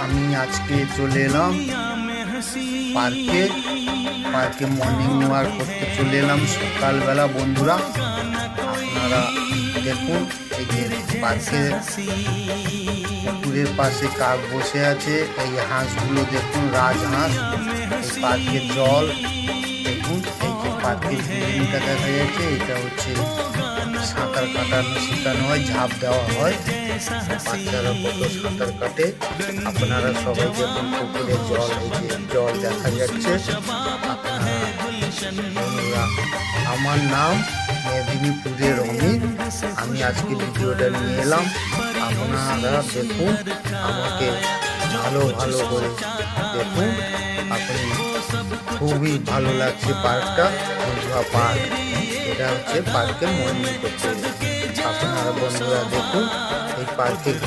আমি আজকে চলে এলাম পার্কে মর্নিং ওয়াক করতে চলে এলাম সকালবেলা। বন্ধুরা, আপনারা দেখুন, এই যে পুকুরের পাশে কাক বসে আছে। এই হাঁসগুলো দেখুন, রাজহাঁস। এই পার্কের জল দেখুন, এই যে পার্কের বিল্ডিংটা দেখা যাচ্ছে, এটা হচ্ছে সাঁতার শেখানো হয়, ঝাঁপ দেওয়া হয়। বাচ্চারা কত সাঁতার কাটে। আপনারা সবাই দেখুন, পুকুরের জল, এই যে জল দেখা যাচ্ছে। বন্ধুরা, আমার নাম মেদিনীপুরের অমিত। আমি আজকে ভিডিওটা নিয়ে এলাম। আপনারা দেখুন, আমাকে ভালো করে দেখুন। আপনি খুবই ভালো লাগছে পার্কটা, বন্ধুরা পার্ক। এটা হচ্ছে পার্কে মর্নিং করতে। আপনারা বন্ধুরা দেখুন, এই পার্কে